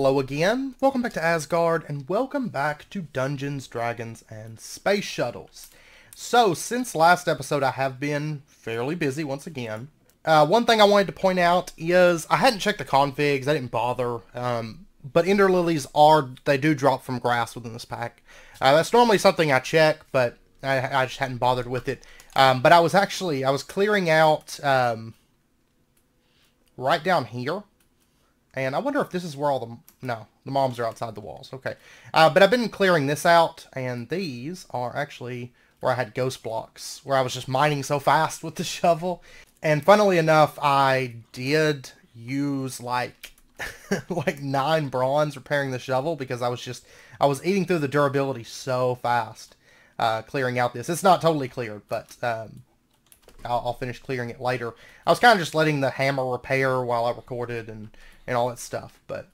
Hello again, welcome back to Asgard, and welcome back to Dungeons, Dragons, and Space Shuttles. So, since last episode I have been fairly busy once again. One thing I wanted to point out is I hadn't checked the configs, I didn't bother, but Ender Lilies they do drop from grass within this pack. That's normally something I check, but I just hadn't bothered with it. But I was clearing out right down here. And I wonder if this is where the moms are outside the walls. Okay. But I've been clearing this out, and these are actually where I had ghost blocks, where I was just mining so fast with the shovel. And funnily enough, I did use like 9 bronze repairing the shovel because I was eating through the durability so fast clearing out this. It's not totally cleared, but I'll finish clearing it later. I was kind of just letting the hammer repair while I recorded and all that stuff. But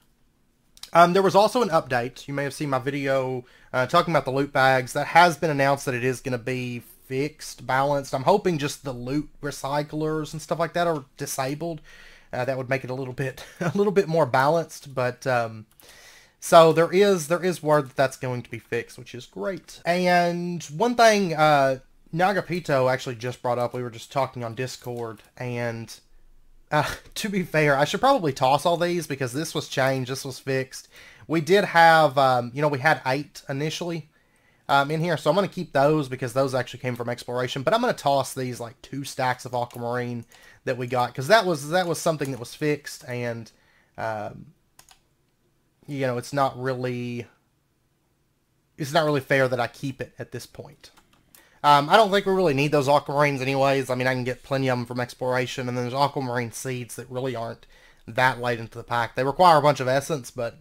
there was also an update. You may have seen my video talking about the loot bags. That has been announced that it is going to be fixed, balanced. I'm hoping just the loot recyclers and stuff like that are disabled. That would make it a little bit more balanced. But so there is word that that's going to be fixed, which is great. And one thing Nagapito actually just brought up, we were just talking on Discord, and to be fair, I should probably toss all these because this was changed, this was fixed. We did have, we had 8 initially in here, so I'm going to keep those because those actually came from exploration. But I'm going to toss these like 2 stacks of aquamarine that we got because that was something that was fixed, and it's not really fair that I keep it at this point. I don't think we really need those aquamarines anyways. I mean, I can get plenty of them from exploration, and then there's aquamarine seeds that really aren't that late into the pack. They require a bunch of essence, but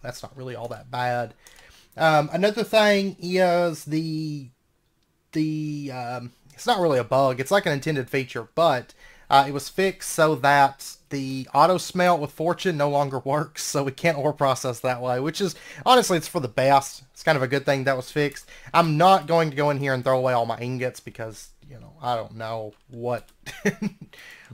that's not really all that bad. Another thing is it's not really a bug. It's like an intended feature, but it was fixed so that the auto smelt with fortune no longer works, so we can't ore process that way, which is, honestly, it's for the best. It's kind of a good thing that was fixed. I'm not going to go in here and throw away all my ingots because, I don't know what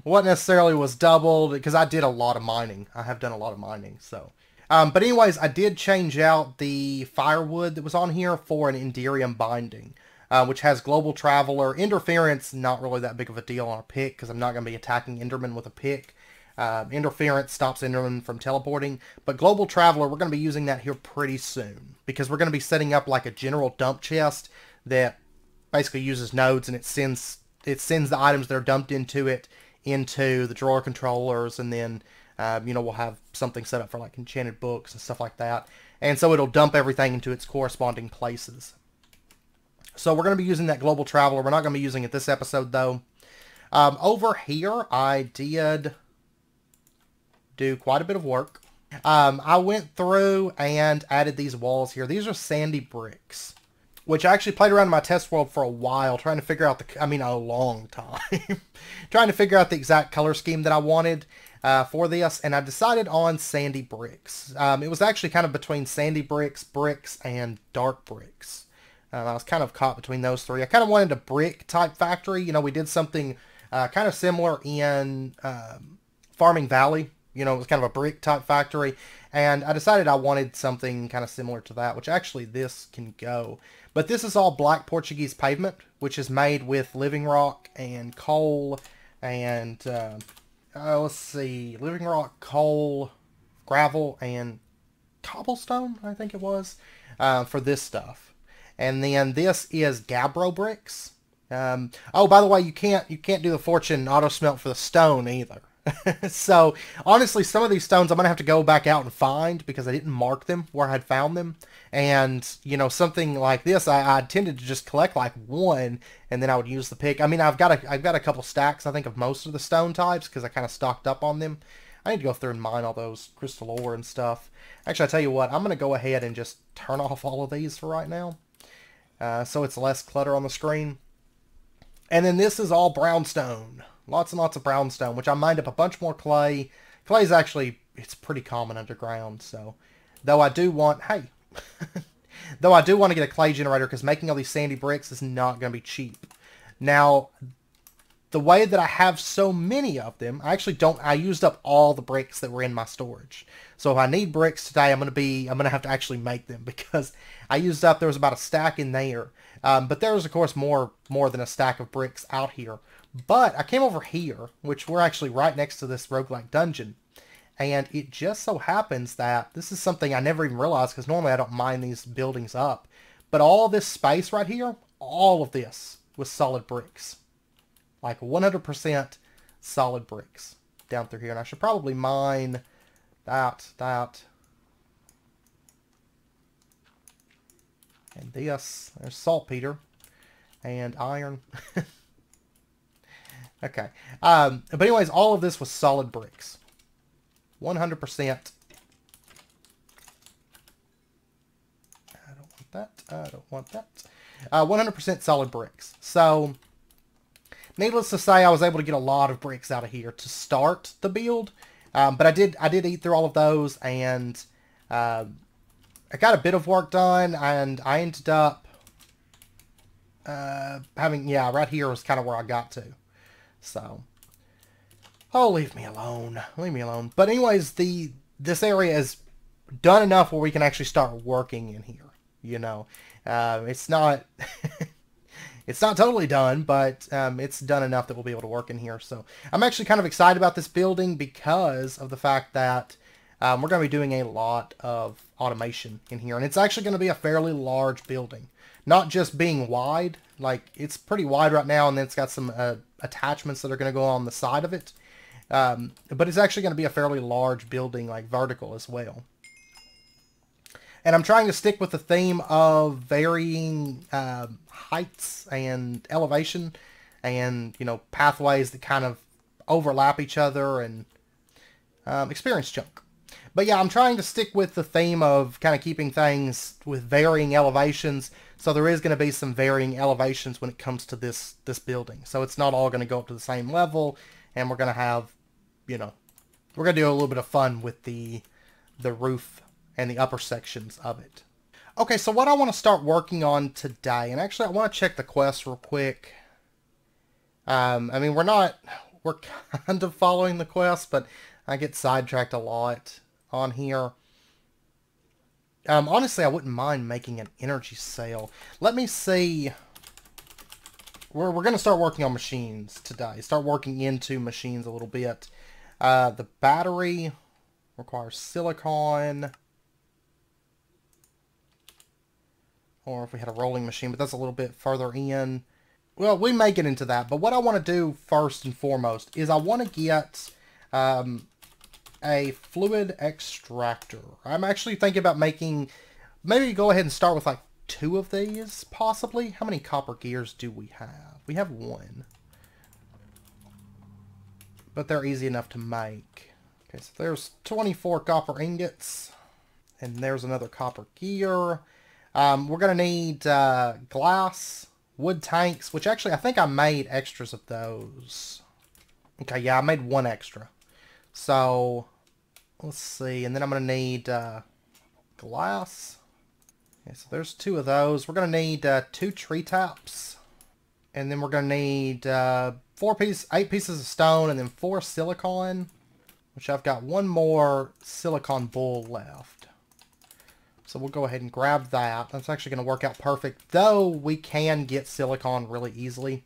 what necessarily was doubled, because I did a lot of mining. I have done a lot of mining, so. But anyways, I did change out the firewood that was on here for an Enderium binding. Which has Global Traveler. Interference, not really that big of a deal on a pick, because I'm not going to be attacking Enderman with a pick. Interference stops Enderman from teleporting. But Global Traveler, we're going to be using that here pretty soon, because we're going to be setting up like a general dump chest that basically uses nodes, and it sends the items that are dumped into it into the drawer controllers, and then we'll have something set up for like enchanted books and stuff like that. And so it'll dump everything into its corresponding places. So we're going to be using that Global Traveler. We're not going to be using it this episode, though. Over here, I did do quite a bit of work. I went through and added these walls here. These are sandy bricks, which I actually played around in my test world for a while, trying to figure out a long time, trying to figure out the exact color scheme that I wanted for this, and I decided on sandy bricks. It was actually kind of between sandy bricks, and dark bricks. I was kind of caught between those 3. I kind of wanted a brick-type factory. We did something kind of similar in Farming Valley. It was kind of a brick-type factory. And I decided I wanted something kind of similar to that, which actually this can go. But this is all black Portuguese pavement, which is made with living rock and coal and, let's see, living rock, coal, gravel, and cobblestone, I think it was, for this stuff. And then this is Gabbro bricks. Oh, by the way, you can't do the fortune auto smelt for the stone either. So honestly, some of these stones I'm gonna have to go back out and find because I didn't mark them where I had found them. And something like this, I tended to just collect like 1, and then I would use the pick. I mean, I've got a couple stacks, I think, of most of the stone types because I kind of stocked up on them. I need to go through and mine all those crystal ore and stuff. Actually, I tell you what, I'm gonna go ahead and just turn off all of these for right now. So it's less clutter on the screen. And then this is all brownstone. Lots and lots of brownstone, which I mined up a bunch more clay. Clay's actually, it's pretty common underground, so. Though I do want to get a clay generator, because making all these sandy bricks is not going to be cheap. Now, the way that I have so many of them, I used up all the bricks that were in my storage. So if I need bricks today, I'm gonna have to actually make them because I used up, there was about a stack in there. But there was of course more than a stack of bricks out here. But I came over here, which we're actually right next to this roguelike dungeon. And it just so happens that this is something I never even realized because normally I don't mine these buildings up. But all this space right here, all of this was solid bricks. Like 100% solid bricks down through here. And I should probably mine that. And this. There's saltpeter. And iron. Okay. But anyways, all of this was solid bricks. 100%. I don't want that. I don't want that. 100% solid bricks. So, needless to say, I was able to get a lot of bricks out of here to start the build. But I did eat through all of those, and I got a bit of work done, and I ended up having, yeah, right here was kind of where I got to. So, oh, leave me alone. Leave me alone. But anyways, this area is done enough where we can actually start working in here. You know, it's not it's not totally done, but it's done enough that we'll be able to work in here. So I'm actually kind of excited about this building because of the fact that we're going to be doing a lot of automation in here, and it's actually going to be a fairly large building. Not just being wide, like it's pretty wide right now, and then it's got some attachments that are going to go on the side of it. But it's actually going to be a fairly large building, like vertical as well. And I'm trying to stick with the theme of varying heights and elevation and, you know, pathways that kind of overlap each other and experience chunk. But yeah, I'm trying to stick with the theme of kind of keeping things with varying elevations. So there is going to be some varying elevations when it comes to this building. So it's not all going to go up to the same level, and we're going to have, you know, we're going to do a little bit of fun with the roof and the upper sections of it. Okay, so what I want to start working on today, and actually I want to check the quest real quick. I mean, we're kind of following the quest, but I get sidetracked a lot on here. Honestly, I wouldn't mind making an energy cell. Let me see. We're going to start working on machines today. Start working into machines a little bit. The battery requires silicon. Or if we had a rolling machine, but that's a little bit further in. Well, we may get into that. But what I want to do first and foremost is I want to get a fluid extractor. I'm actually thinking about making, maybe go ahead and start with like 2 of these, possibly. How many copper gears do we have? We have 1. But they're easy enough to make. Okay, so there's 24 copper ingots. And there's another copper gear. We're going to need glass, wood tanks, which actually I think I made extras of those. Okay, yeah, I made 1 extra. So, let's see. And then I'm going to need glass. Okay, so there's 2 of those. We're going to need 2 tree taps. And then we're going to need 8 pieces of stone and then 4 silicon. Which I've got 1 more silicon bull left. So we'll go ahead and grab that. That's actually going to work out perfect. Though we can get silicon really easily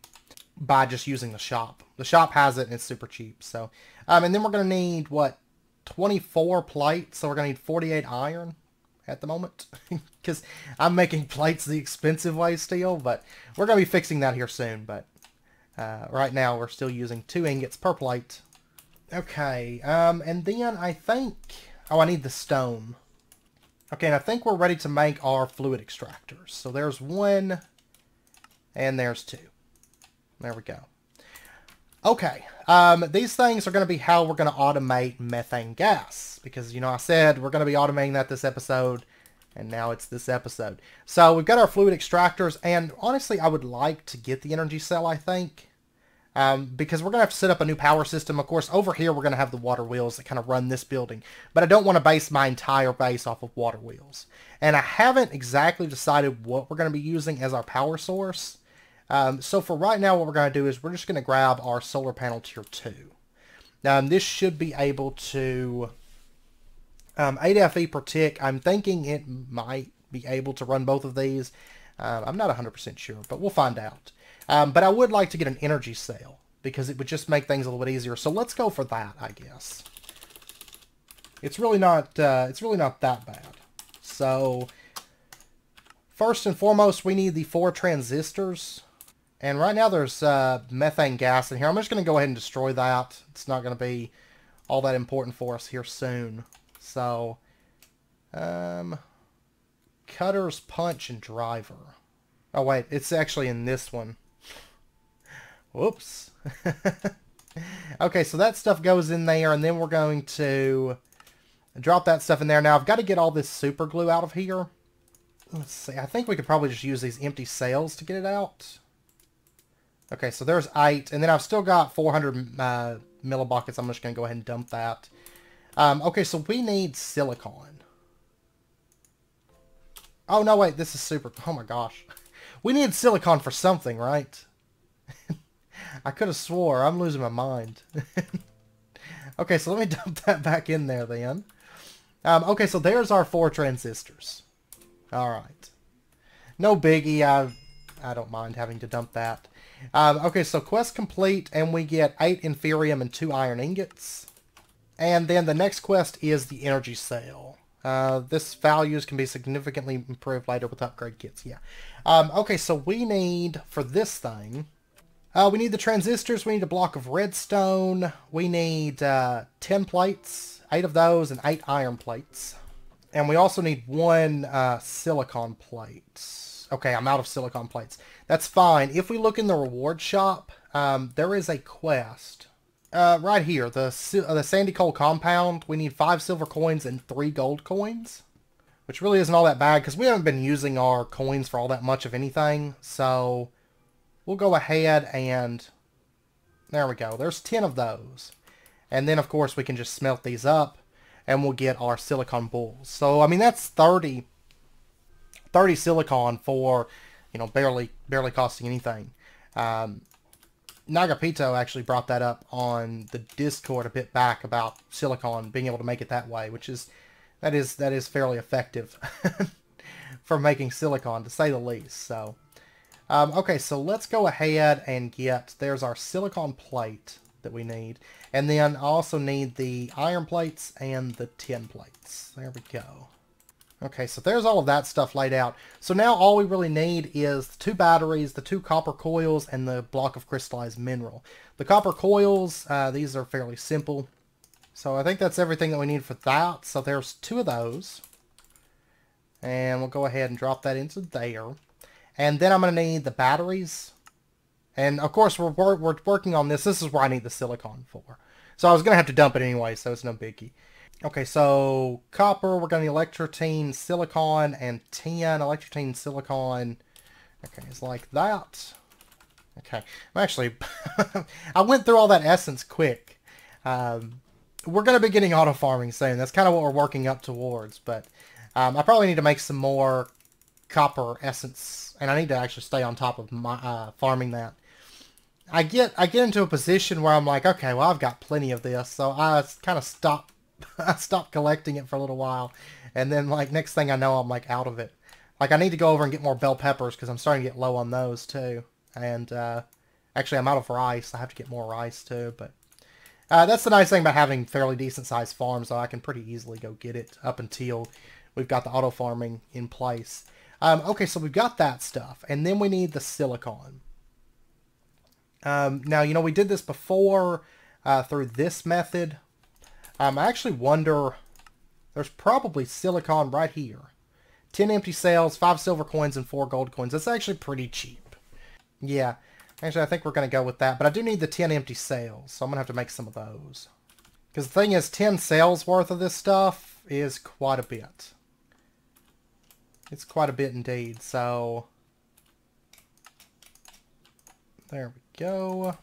by just using the shop. The shop has it and it's super cheap. So, and then we're going to need, what, 24 plates. So we're going to need 48 iron at the moment. Because I'm making plates the expensive way still. But we're going to be fixing that here soon. But right now we're still using 2 ingots per plate. Okay, and then I think... Oh, I need the stone. Okay, and I think we're ready to make our fluid extractors. So there's 1, and there's 2. There we go. Okay, these things are going to be how we're going to automate methane gas. Because, you know, I said we're going to be automating that this episode, and now it's this episode. So we've got our fluid extractors, and honestly, I would like to get the energy cell, I think. Because we're going to have to set up a new power system. Of course, over here we're going to have the water wheels that kind of run this building. But I don't want to base my entire base off of water wheels. And I haven't exactly decided what we're going to be using as our power source. So for right now, what we're going to do is we're just going to grab our solar panel tier 2. This should be able to 8 FE per tick. I'm thinking it might be able to run both of these. I'm not 100% sure, but we'll find out. But I would like to get an energy cell because it would just make things a little bit easier. So let's go for that, I guess. It's really not that bad. So first and foremost, we need the 4 transistors. And right now there's methane gas in here. I'm just going to go ahead and destroy that. It's not going to be all that important for us here soon. So, cutters, punch, and driver. Oh wait, it's actually in this one. Whoops. Okay, so that stuff goes in there, and then we're going to drop that stuff in there. Now I've got to get all this super glue out of here. Let's see, I think we could probably just use these empty cells to get it out. Okay, so there's 8, and then I've still got 400 millibuckets. I'm just going to go ahead and dump that. Okay, so we need silicon. Oh, no, wait, this is super... Oh, my gosh. We need silicon for something, right? I could have swore. I'm losing my mind. Okay, so let me dump that back in there, then. Okay, so there's our 4 transistors. Alright. No biggie. I don't mind having to dump that. Okay, so quest complete, and we get 8 Inferium and 2 iron ingots. And then the next quest is the energy cell. This values can be significantly improved later with upgrade kits, yeah. Okay, so we need, for this thing, we need the transistors, we need a block of redstone, we need 10 plates, 8 of those, and 8 iron plates. And we also need 1 silicon plate. Okay, I'm out of silicon plates. That's fine. If we look in the reward shop, there is a quest. Right here, the Sandy Coal Compound. We need 5 silver coins and 3 gold coins. Which really isn't all that bad, because we haven't been using our coins for all that much of anything. So, we'll go ahead and... There we go. There's 10 of those. And then, of course, we can just smelt these up. And we'll get our silicon bulls. So, I mean, that's 30 silicon for, you know, barely costing anything. Nagapito actually brought that up on the Discord a bit back about silicon being able to make it that way, which is that is fairly effective for making silicon, to say the least. So, okay, so let's go ahead and get, there's our silicon plate that we need, and then I also need the iron plates and the tin plates. There we go. Okay, so there's all of that stuff laid out. So now all we really need is the 2 batteries, the 2 copper coils, and the block of crystallized mineral. The copper coils, these are fairly simple. So I think that's everything that we need for that. So there's 2 of those. And we'll go ahead and drop that into there. And then I'm going to need the batteries. And of course, we're working on this. This is where I need the silicon for. So I was going to have to dump it anyway, so it's no biggie. Okay, so copper, we're going to need electrotine, silicon, and tin. Electrotine, silicon. Okay, it's like that. Okay, I'm actually... I went through all that essence quick. We're going to be getting auto farming soon. That's kind of what we're working up towards. But I probably need to make some more copper essence. And I need to actually stay on top of my farming that. I get into a position where I'm like, okay, well, I've got plenty of this. So I kind of I stopped collecting it for a little while, and then like next thing I know, I'm like out of it. Like I need to go over and get more bell peppers because I'm starting to get low on those too. And actually, I'm out of rice. I have to get more rice too. But that's the nice thing about having fairly decent sized farms, though. I can pretty easily go get it up until we've got the auto farming in place. Okay, so we've got that stuff, and then we need the silicon. Now, you know, we did this before through this method. I actually wonder, there's probably silicon right here. 10 empty cells, 5 silver coins, and 4 gold coins. That's actually pretty cheap. Yeah, actually I think we're going to go with that. But I do need the 10 empty cells, so I'm going to have to make some of those. Because the thing is, 10 cells worth of this stuff is quite a bit. It's quite a bit indeed, so... There we go.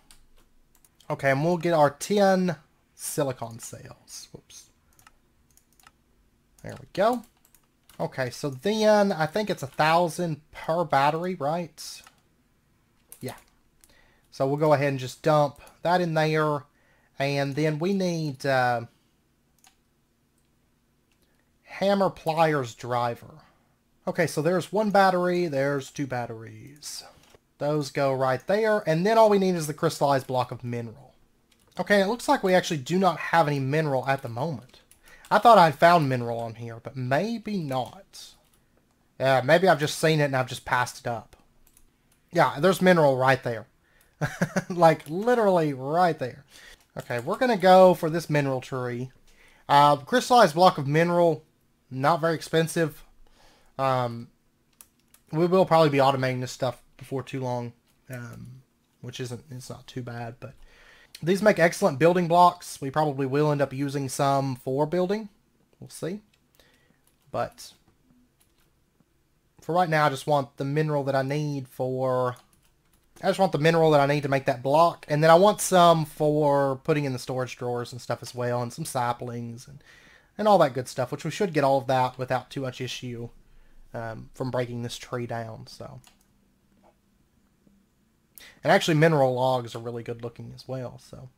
Okay, and we'll get our 10... silicon cells. Whoops. There we go. Okay, so then I think it's 1,000 per battery, right? Yeah. So we'll go ahead and just dump that in there. And then we need hammer pliers driver. Okay, so there's one battery, there's two batteries. Those go right there, and then all we need is the crystallized block of mineral. Okay, it looks like we actually do not have any mineral at the moment. I thought I'd found mineral on here, but maybe not. Yeah, maybe I've just seen it and I've just passed it up. Yeah, there's mineral right there. Like, literally right there. Okay, we're going to go for this mineral tree. Crystallized block of mineral, not very expensive. We will probably be automating this stuff before too long, which it's not too bad, but these make excellent building blocks. We probably will end up using some for building. We'll see. But for right now, I just want the mineral that I need for... I just want the mineral that I need to make that block. And then I want some for putting in the storage drawers and stuff as well. And some saplings and all that good stuff. Which we should get all of that without too much issue from breaking this tree down. So, and actually mineral logs are really good looking as well. So,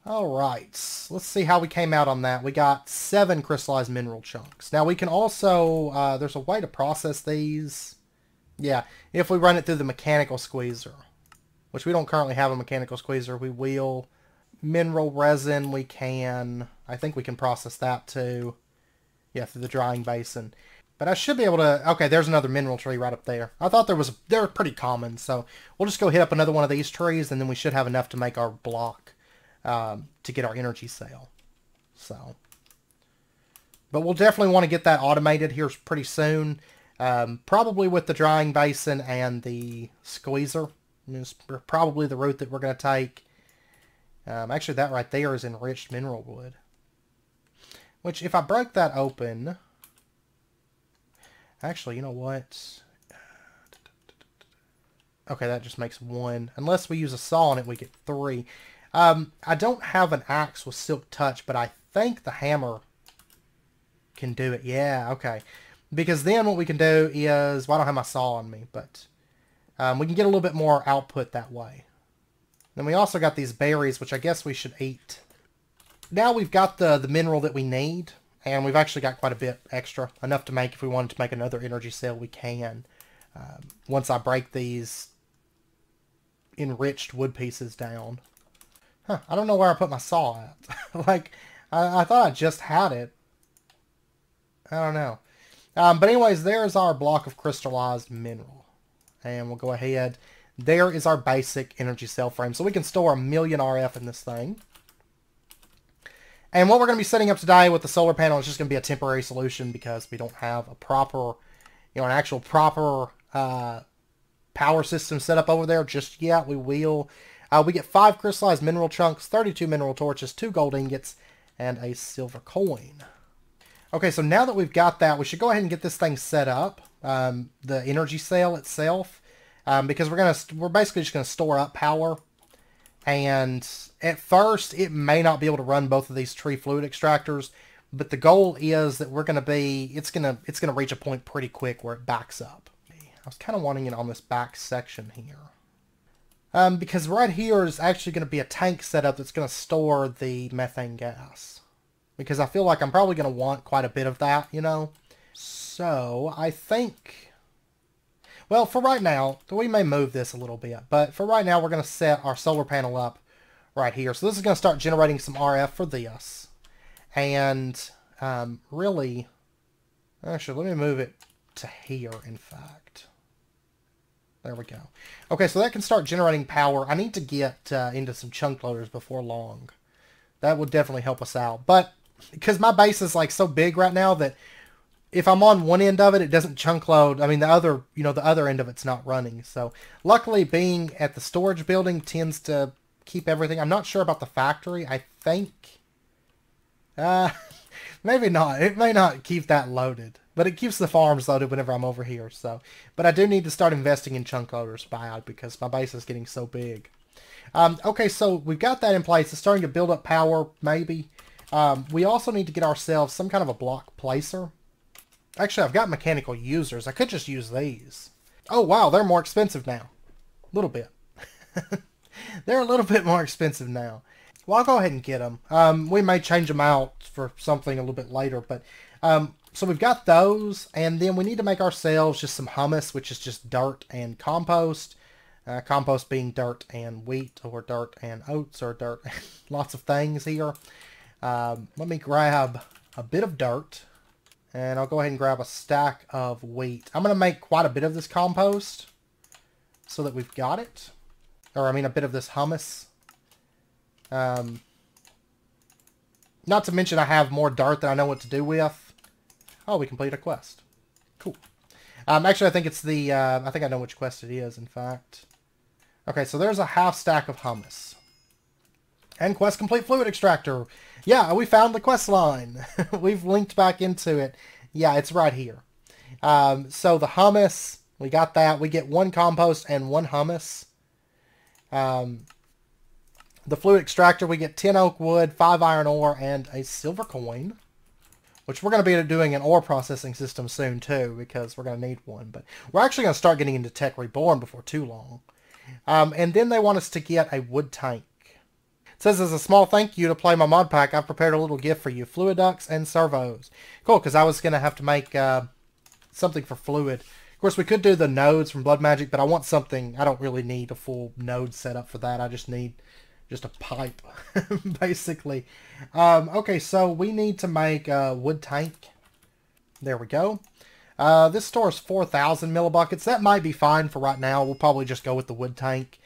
alright. Let's see how we came out on that. We got 7 crystallized mineral chunks. Now we can also... there's a way to process these... Yeah, if we run it through the mechanical squeezer, which we don't currently have a mechanical squeezer, we will. Mineral resin, we can, I think we can process that too. Yeah, through the drying basin. But I should be able to, okay, there's another mineral tree right up there. I thought they're pretty common, so we'll just go hit up another one of these trees, and then we should have enough to make our block to get our energy cell. So, but we'll definitely want to get that automated here pretty soon. Probably with the drying basin and the squeezer. It's probably the route that we're going to take. Actually, that right there is enriched mineral wood. Which, if I break that open... Actually, you know what? Okay, that just makes 1. Unless we use a saw on it, we get 3. I don't have an axe with silk touch, but I think the hammer can do it. Yeah, okay. Because then what we can do is... Well, I don't have my saw on me, but... we can get a little bit more output that way. Then we also got these berries, which I guess we should eat. Now we've got the mineral that we need. And we've actually got quite a bit extra. Enough to make, if we wanted to make another energy cell, we can. Once I break these enriched wood pieces down. Huh, I don't know where I put my saw at. Like, I thought I just had it. I don't know. But anyways, there's our block of crystallized mineral. And we'll go ahead. There is our basic energy cell frame. So we can store 1,000,000 RF in this thing. And what we're going to be setting up today with the solar panel is just going to be a temporary solution because we don't have a proper, an actual proper power system set up over there just yet. We will. We get 5 crystallized mineral chunks, 32 mineral torches, 2 gold ingots, and a silver coin. Okay, so now that we've got that, we should go ahead and get this thing set up, the energy cell itself, because we're basically just gonna store up power. And at first, it may not be able to run both of these tree fluid extractors, but the goal is that it's gonna reach a point pretty quick where it backs up. I was kind of wanting it on this back section here, because right here is actually going to be a tank setup that's going to store the methane gas. Because I feel like I'm probably going to want quite a bit of that, So, I think... Well, for right now, we may move this a little bit. But for right now, we're going to set our solar panel up right here. So this is going to start generating some RF for this. And, really... Actually, let me move it to here, in fact. There we go. Okay, so that can start generating power. I need to get into some chunk loaders before long. That would definitely help us out. But... because my base is like so big right now that if I'm on one end of it, it doesn't chunk load. I mean, the other end of it's not running. So luckily being at the storage building tends to keep everything. I'm not sure about the factory. I think, maybe not. It may not keep that loaded, but it keeps the farms loaded whenever I'm over here. So, but I do need to start investing in chunk loaders bad because my base is getting so big. Okay, so we've got that in place. It's starting to build up power, maybe. We also need to get ourselves some kind of a block placer. Actually, I've got mechanical users. I could just use these. Oh, wow, they're more expensive now. A little bit. They're a little bit more expensive now. Well, I'll go ahead and get them. We may change them out for something a little bit later, but so we've got those, and then we need to make ourselves just some hummus, which is just dirt and compost. Compost being dirt and wheat, or dirt and oats, or dirt, lots of things here. Let me grab a bit of dirt, and I'll go ahead and grab a stack of wheat. I'm going to make quite a bit of this compost so that we've got it. Or, I mean, a bit of this hummus. Not to mention I have more dirt that I know what to do with. Oh, we completed a quest. Cool. Actually, I think it's the... I think I know which quest it is, in fact. Okay, so there's a half stack of hummus. And quest complete fluid extractor. Yeah, we found the quest line. We've linked back into it. Yeah, it's right here. So the hummus, we got that. We get 1 compost and 1 hummus. The fluid extractor, we get 10 oak wood, 5 iron ore, and a silver coin. Which we're going to be doing an ore processing system soon too, because we're going to need one. But we're actually going to start getting into Tech Reborn before too long. And then they want us to get a wood tank. It says, as a small thank you to play my mod pack, I've prepared a little gift for you. Fluid ducts and servos. Cool, because I was going to have to make something for fluid. Of course, we could do the nodes from Blood Magic, but I want something... I don't really need a full node setup for that. I just need just a pipe, basically. Okay, so we need to make a wood tank. There we go. This stores 4,000 millibuckets. That might be fine for right now. We'll probably just go with the wood tank.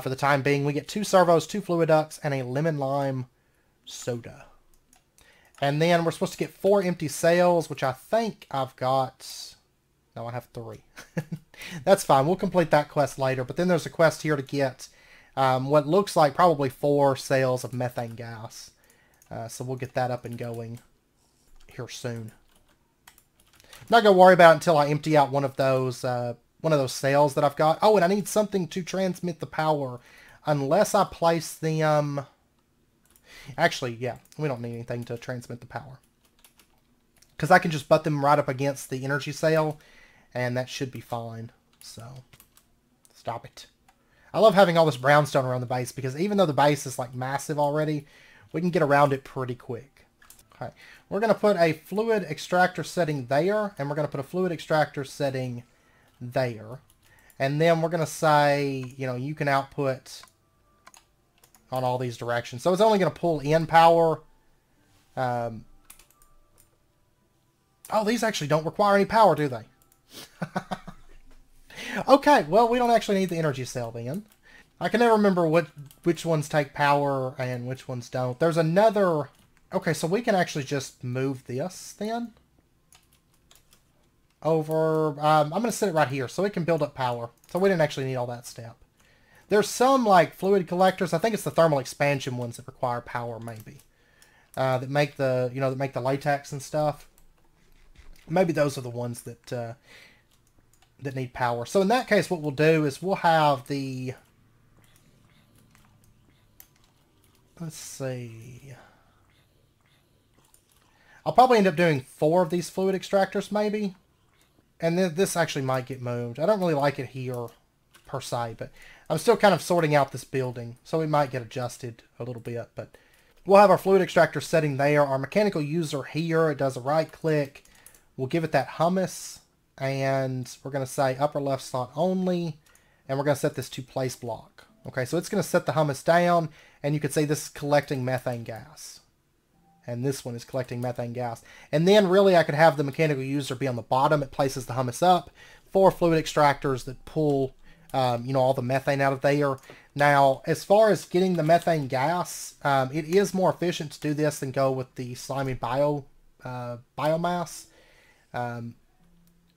For the time being, we get 2 servos, 2 fluid ducts, and a lemon lime soda. And then we're supposed to get 4 empty sails, which I think I've got... No, I have 3. That's fine. We'll complete that quest later. But then there's a quest here to get what looks like probably 4 sails of methane gas. So we'll get that up and going here soon. I'm not going to worry about it until I empty out one of those sails that I've got. Oh, and I need something to transmit the power. Unless I place the... Actually, yeah, we don't need anything to transmit the power. Because I can just butt them right up against the energy sail, and that should be fine. So, stop it. I love having all this brownstone around the base, because even though the base is like massive already, we can get around it pretty quick. Okay, we're going to put a fluid extractor setting there, and we're going to put a fluid extractor setting there. And then we're going to say, you know, you can output on all these directions. So it's only going to pull in power. Oh, these actually don't require any power, do they? Okay, well, we don't actually need the energy cell then. I can never remember which ones take power and which ones don't. There's another... Okay, so we can actually just move this then. Over... I'm going to set it right here so it can build up power. So we didn't actually need all that step. There's some, like, fluid collectors. I think it's the thermal expansion ones that require power, maybe. That make the, you know, that make the latex and stuff. Maybe those are the ones that that need power. So in that case, what we'll do is we'll have the... Let's see... I'll probably end up doing 4 of these fluid extractors, maybe. And then this actually might get moved. I don't really like it here, per se, but I'm still kind of sorting out this building, so it might get adjusted a little bit. But we'll have our fluid extractor setting there. Our mechanical user here, it does a right-click. We'll give it that hummus, and we're going to say upper left slot only, and we're going to set this to place block. Okay, so it's going to set the hummus down, and you can see this is collecting methane gas. And this one is collecting methane gas. And then really I could have the mechanical user be on the bottom. It places the hummus up. 4 fluid extractors that pull, you know, all the methane out of there. Now, as far as getting the methane gas, it is more efficient to do this than go with the slimy biomass.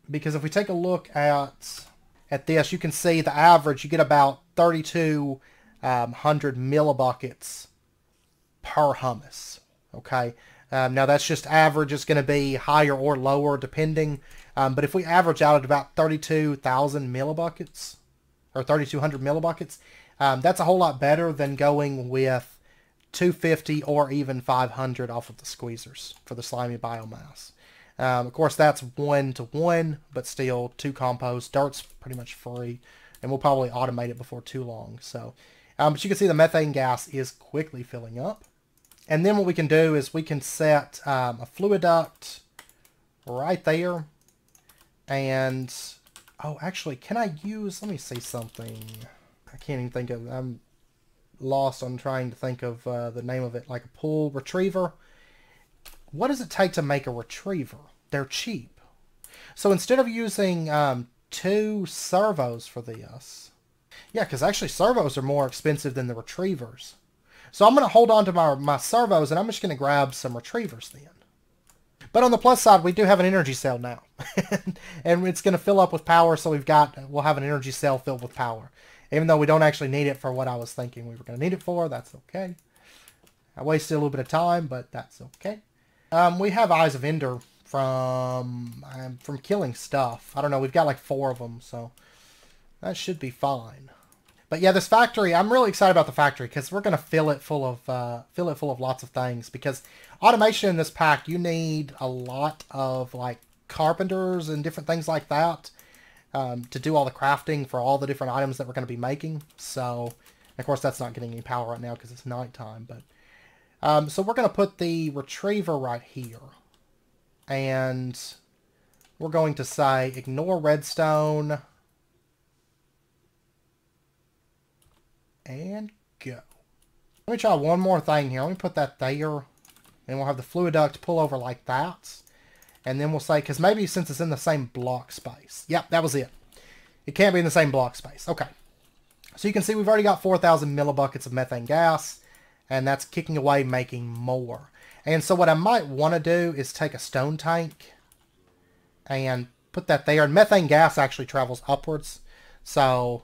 Because if we take a look at this, you can see the average, you get about 3,200 millibuckets per hummus. Okay, now that's just average. It's going to be higher or lower depending. But if we average out at about 32,000 millibuckets, or 3,200 millibuckets, that's a whole lot better than going with 250 or even 500 off of the squeezers for the slimy biomass. Of course, that's 1-to-1, but still 2 compost. Dirt's pretty much free. and we'll probably automate it before too long. So, but you can see the methane gas is quickly filling up. And then what we can do is we can set a fluid duct right there. And, oh, actually, can I use, let me see something. I can't even think of, I'm lost on trying to think of the name of it, like a pool retriever. What does it take to make a retriever? They're cheap. So instead of using 2 servos for this, yeah, because actually servos are more expensive than the retrievers. So I'm going to hold on to my servos, and I'm just going to grab some retrievers then. But on the plus side, we do have an energy cell now. And it's going to fill up with power, so we'll have an energy cell filled with power. Even though we don't actually need it for what I was thinking we were going to need it for, that's okay. I wasted a little bit of time, but that's okay. We have Eyes of Ender from killing stuff. I don't know, we've got like 4 of them, so that should be fine. But yeah, this factory, I'm really excited about the factory because we're going to fill it full of lots of things. Because automation in this pack, you need a lot of like carpenters and different things like that to do all the crafting for all the different items that we're going to be making. So, of course, that's not getting any power right now because it's nighttime. But so we're going to put the retriever right here. And we're going to say ignore redstone. And go. Let me try one more thing here. Let me put that there. And we'll have the fluid duct pull over like that. And then we'll say, because maybe since it's in the same block space. Yep, that was it. It can't be in the same block space. Okay. So you can see we've already got 4,000 millibuckets of methane gas. And that's kicking away, making more. And so what I might want to do is take a stone tank and put that there. And methane gas actually travels upwards. So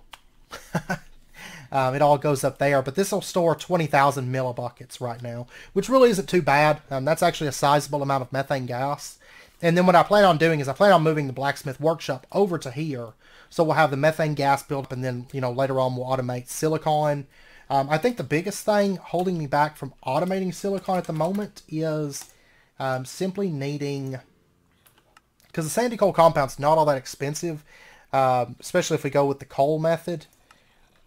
it all goes up there. But this will store 20,000 millibuckets right now, which really isn't too bad. That's actually a sizable amount of methane gas. And then what I plan on doing is I plan on moving the blacksmith workshop over to here. So we'll have the methane gas built up, and then, you know, later on we'll automate silicon. I think the biggest thing holding me back from automating silicon at the moment is simply needing, because the sandy coal compound's not all that expensive, especially if we go with the coal method.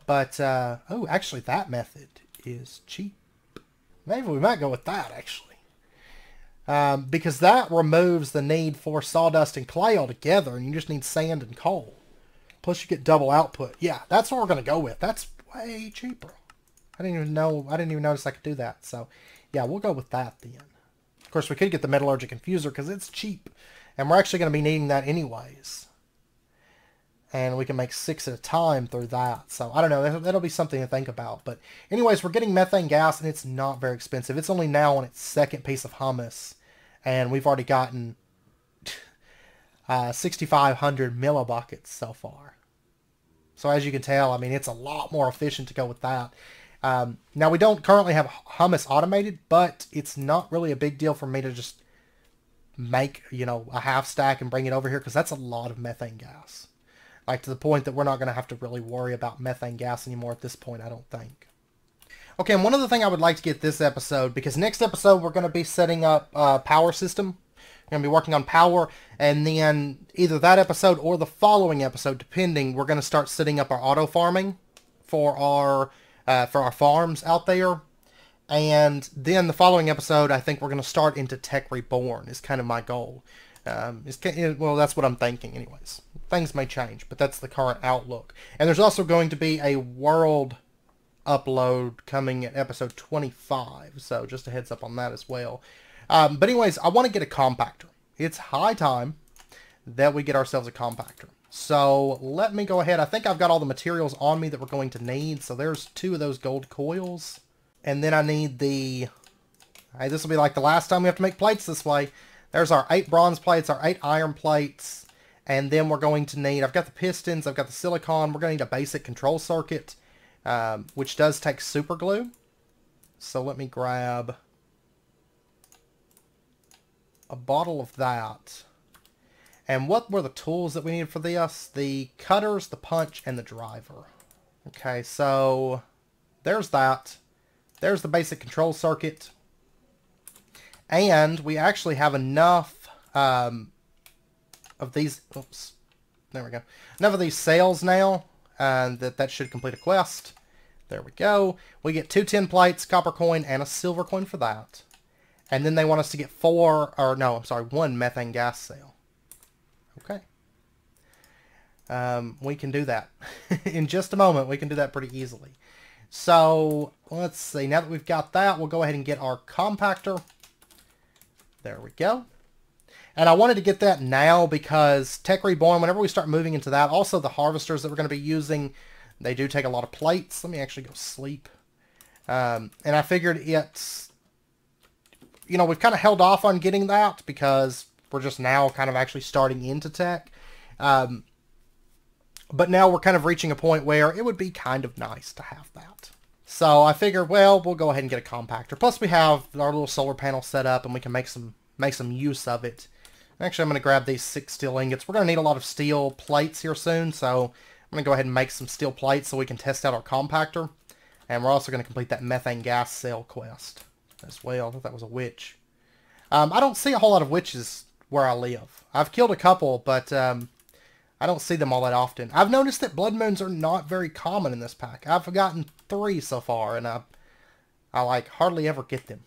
But, oh, actually that method is cheap. Maybe we might go with that, actually. Because that removes the need for sawdust and clay altogether, and you just need sand and coal. Plus you get double output. Yeah, that's what we're going to go with. That's way cheaper. I didn't even notice I could do that. So, yeah, we'll go with that then. Of course, we could get the metallurgic infuser because it's cheap. And we're actually going to be needing that anyways. And we can make 6 at a time through that. So, I don't know. That'll be something to think about. But anyways, we're getting methane gas, and it's not very expensive. It's only now on its 2nd piece of hummus. And we've already gotten 6,500 millibuckets so far. So, as you can tell, I mean, it's a lot more efficient to go with that. Now, we don't currently have hummus automated, but it's not really a big deal for me to just make, you know, a half stack and bring it over here, because that's a lot of methane gas. Like, to the point that we're not going to have to really worry about methane gas anymore at this point, I don't think. Okay, and one other thing I would like to get this episode, because next episode we're going to be setting up a power system. We're going to be working on power, and then either that episode or the following episode, depending, we're going to start setting up our auto farming for our farms out there. And then the following episode, I think we're going to start into Tech Reborn is kind of my goal. Well, that's what I'm thinking anyways. Things may change, but that's the current outlook. And there's also going to be a world upload coming at episode 25, so just a heads up on that as well. But anyways, I want to get a compactor. It's high time that we get ourselves a compactor. So let me go ahead. I think I've got all the materials on me that we're going to need. So there's 2 of those gold coils. And then I need the... Hey, this will be like the last time we have to make plates this way. There's our 8 bronze plates, our 8 iron plates. And then we're going to need... I've got the pistons, I've got the silicon. We're going to need a basic control circuit, which does take super glue. So let me grab a bottle of that. And what were the tools that we needed for this? The cutters, the punch, and the driver. Okay, so there's that. There's the basic control circuit. And we actually have enough of these... Oops. There we go. Enough of these sails now and that should complete a quest. There we go. We get 2 tin plates, copper coin, and a silver coin for that. And then they want us to get 1 methane gas cell. Okay. We can do that. In just a moment, we can do that pretty easily. So, let's see. Now that we've got that, we'll go ahead and get our compactor. There we go. And I wanted to get that now because Tech Reborn, whenever we start moving into that, also the harvesters that we're going to be using, they do take a lot of plates. Let me actually go sleep. And I figured it's, you know, we've kind of held off on getting that because we're just now kind of actually starting into tech. But now we're kind of reaching a point where it would be kind of nice to have that. So I figured, well, we'll go ahead and get a compactor. Plus we have our little solar panel set up and we can make some use of it. Actually, I'm going to grab these 6 steel ingots. We're going to need a lot of steel plates here soon, so I'm going to go ahead and make some steel plates so we can test out our compactor. And we're also going to complete that methane gas cell quest as well. I thought that was a witch. I don't see a whole lot of witches where I live. I've killed a couple, but I don't see them all that often. I've noticed that blood moons are not very common in this pack. I've gotten 3 so far, and I like hardly ever get them.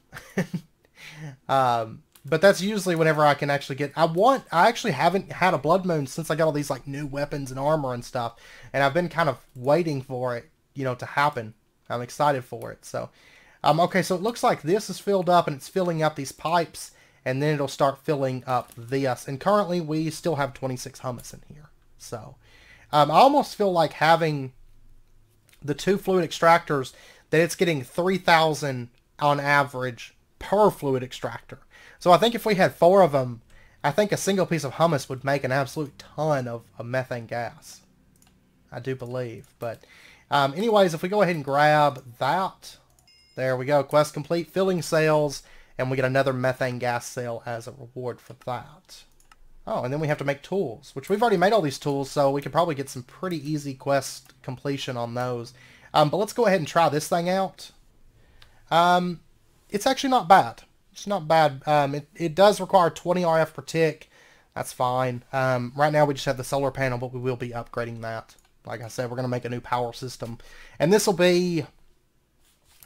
But that's usually whenever I can actually get... I actually haven't had a blood moon since I got all these like new weapons and armor and stuff, and I've been kind of waiting for it, you know, to happen. I'm excited for it. So, okay, so it looks like this is filled up and it's filling up these pipes, and then it'll start filling up this. And currently we still have 26 hummus in here. So, I almost feel like having the 2 fluid extractors, that it's getting 3,000 on average per fluid extractor. So I think if we had 4 of them, I think a single piece of hummus would make an absolute ton of methane gas. I do believe. But anyways, if we go ahead and grab that, there we go. Quest complete, filling cells, and we get another methane gas cell as a reward for that. Oh, and then we have to make tools, which we've already made all these tools, so we could probably get some pretty easy quest completion on those. But let's go ahead and try this thing out. It's actually not bad. It's not bad. It does require 20 RF per tick. That's fine. Right now we just have the solar panel, but we will be upgrading that. Like I said, we're going to make a new power system. And this will be...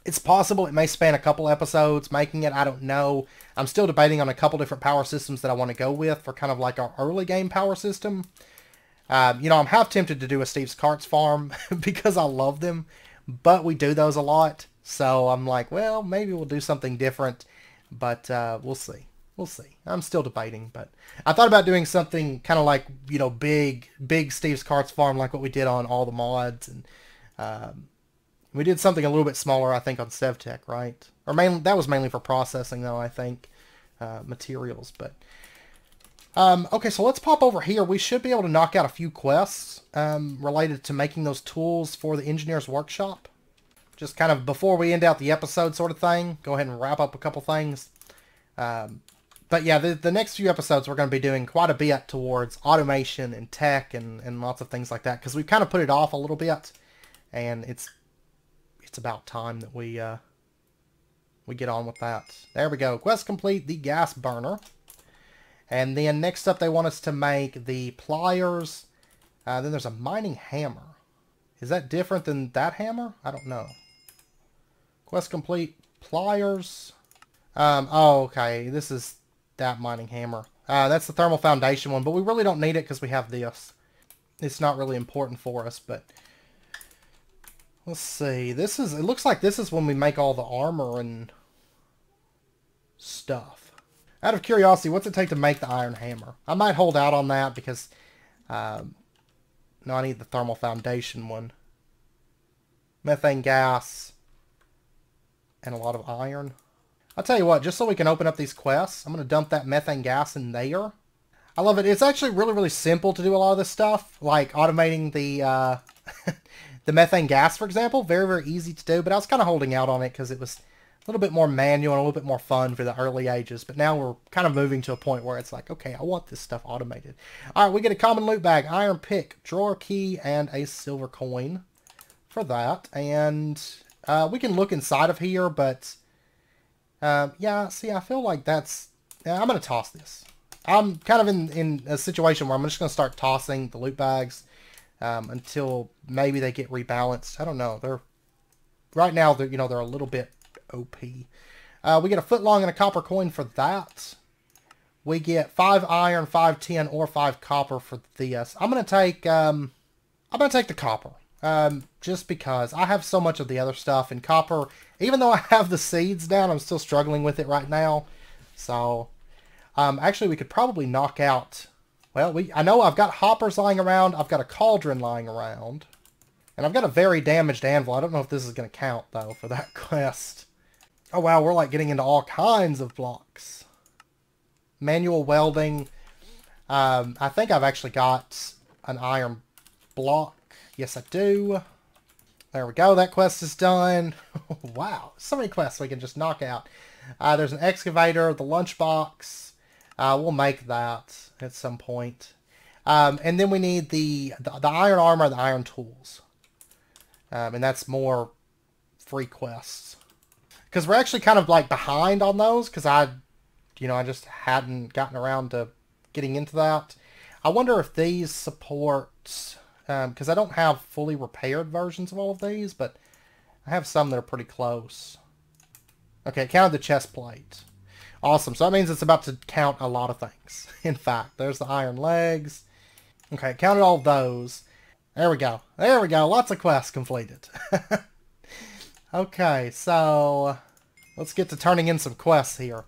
It's possible it may span a couple episodes making it. I don't know. I'm still debating on a couple different power systems that I want to go with for kind of like our early game power system. You know, I'm half tempted to do a Steve's Carts farm because I love them. But we do those a lot. So I'm like, well, maybe we'll do something different. But we'll see. We'll see. I'm still debating, but I thought about doing something kind of like, you know, big Steve's Carts farm like what we did on all the mods, and we did something a little bit smaller, I think, on SevTech, right? Or mainly that was mainly for processing, though, I think, materials. But okay, so let's pop over here. We should be able to knock out a few quests related to making those tools for the engineer's workshop. Just kind of before we end out the episode sort of thing. Go ahead and wrap up a couple things. But yeah, the next few episodes we're going to be doing quite a bit towards automation and tech and lots of things like that. Because we've kind of put it off a little bit. And it's about time that we get on with that. There we go. Quest complete, the gas burner. And then next up they want us to make the pliers. Then there's a mining hammer. Is that different than that hammer? I don't know. Quest complete, pliers. Oh, okay. This is that mining hammer. That's the thermal foundation one, but we really don't need it because we have this. It's not really important for us, but let's see. It looks like this is when we make all the armor and stuff. Out of curiosity, what's it take to make the iron hammer? I might hold out on that because no, I need the thermal foundation one. Methane gas and a lot of iron. I'll tell you what, just so we can open up these quests, I'm going to dump that methane gas in there. I love it. It's actually really, really simple to do a lot of this stuff, like automating the the methane gas, for example. Very, very easy to do, but I was kind of holding out on it because it was a little bit more manual and a little bit more fun for the early ages. But now we're kind of moving to a point where it's like, okay, I want this stuff automated. All right, we get a common loot bag, iron pick, drawer key, and a silver coin for that. And we can look inside of here, but yeah, see, I feel like that's... Yeah, I'm going to toss this. I'm kind of in a situation where I'm just going to start tossing the loot bags until maybe they get rebalanced. I don't know. Right now they're they're a little bit OP. We get a foot long and a copper coin for that. We get 5 iron, 5 tin, or 5 copper for this. I'm gonna take the copper. Just because I have so much of the other stuff, and copper, even though I have the seeds down, I'm still struggling with it right now. So, actually we could probably knock out, well, I know I've got hoppers lying around, I've got a cauldron lying around, and I've got a very damaged anvil. I don't know if this is going to count, though, for that quest. Oh, wow, we're like getting into all kinds of blocks. Manual welding. I think I've actually got an iron block. Yes, I do. There we go. That quest is done. Wow. So many quests we can just knock out. There's an excavator, the lunchbox. We'll make that at some point. And then we need the iron armor and the iron tools. And that's more free quests. Because we're actually kind of like behind on those. Because I just hadn't gotten around to getting into that. I wonder if these support... because I don't have fully repaired versions of all of these, but I have some that are pretty close. Okay, it counted the chest plate. Awesome. So that means it's about to count a lot of things. In fact, there's the iron legs. Okay, it counted all of those. There we go. There we go. Lots of quests completed. Okay, so let's get to turning in some quests here.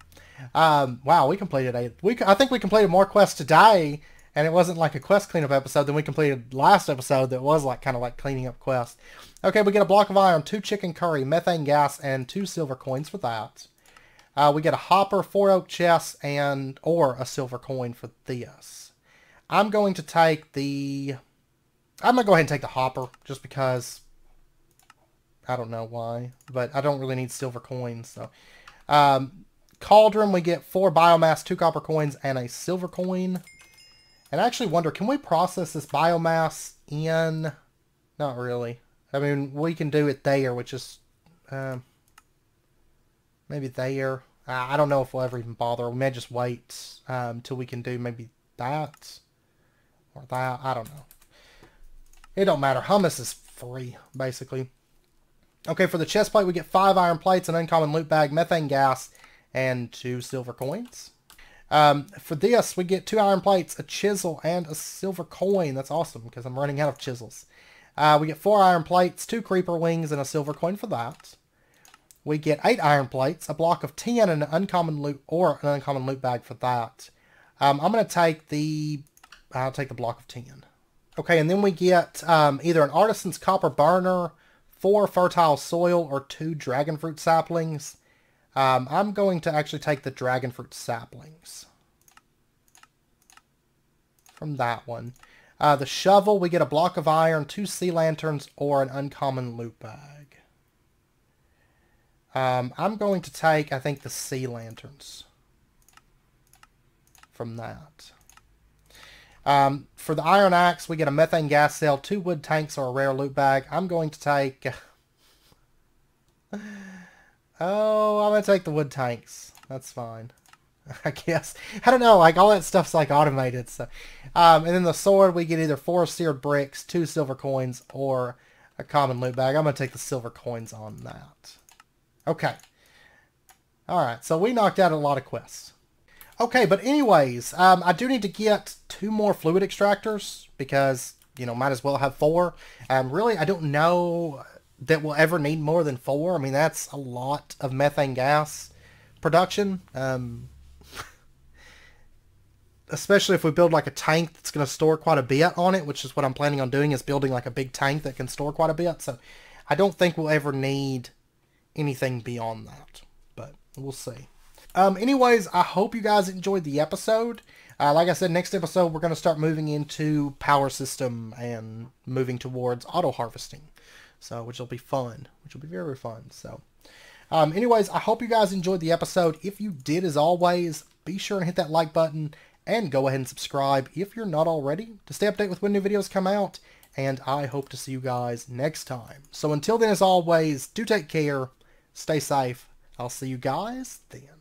Wow, we completed I think we completed more quests today. And it wasn't like a quest cleanup episode than we completed last episode that was like kind of like cleaning up quests. Okay, we get a block of iron, 2 chicken curry, methane gas, and 2 silver coins for that. We get a hopper, 4 oak chests, or a silver coin for this. I'm going to go ahead and take the hopper just because I don't know why, but I don't really need silver coins. So, cauldron, we get 4 biomass, 2 copper coins, and a silver coin. And I actually wonder, can we process this biomass in... Not really. I mean, we can do it there, which is... maybe there. I don't know if we'll ever even bother. We may just wait until we can do maybe that. Or that. I don't know. It don't matter. Hummus is free, basically. Okay, for the chest plate, we get 5 iron plates, an uncommon loot bag, methane gas, and 2 silver coins. For this, we get 2 iron plates, a chisel, and a silver coin. That's awesome, because I'm running out of chisels. We get 4 iron plates, 2 creeper wings, and a silver coin for that. We get 8 iron plates, a block of tin, and an uncommon loot bag for that. I'm going to take I'll take the block of tin. Okay, and then we get either an artisan's copper burner, 4 fertile soil, or 2 dragon fruit saplings. I'm going to actually take the dragon fruit saplings from that one. The shovel, we get a block of iron, 2 sea lanterns, or an uncommon loot bag. I'm going to take, I think, the sea lanterns from that. For the iron axe, we get a methane gas cell, 2 wood tanks, or a rare loot bag. I'm going to take... Oh, I'm going to take the wood tanks. That's fine. I guess. I don't know, like, all that stuff's, like, automated, so... and then the sword, we get either 4 seared bricks, 2 silver coins, or a common loot bag. I'm going to take the silver coins on that. Okay. Alright, so we knocked out a lot of quests. Okay, but anyways, I do need to get 2 more fluid extractors, because, might as well have 4. Really, I don't know... that we'll ever need more than 4. I mean, that's a lot of methane gas production. Especially if we build like a tank that's going to store quite a bit on it, which is what I'm planning on doing, is building like a big tank that can store quite a bit. So I don't think we'll ever need anything beyond that, but we'll see. Anyways, I hope you guys enjoyed the episode. Like I said, next episode we're going to start moving into power system and moving towards auto harvesting. So, which will be fun. Which will be very, very fun. So, anyways, I hope you guys enjoyed the episode. If you did, as always, be sure and hit that like button. And go ahead and subscribe if you're not already to stay updated with when new videos come out. And I hope to see you guys next time. So, until then, as always, do take care. Stay safe. I'll see you guys then.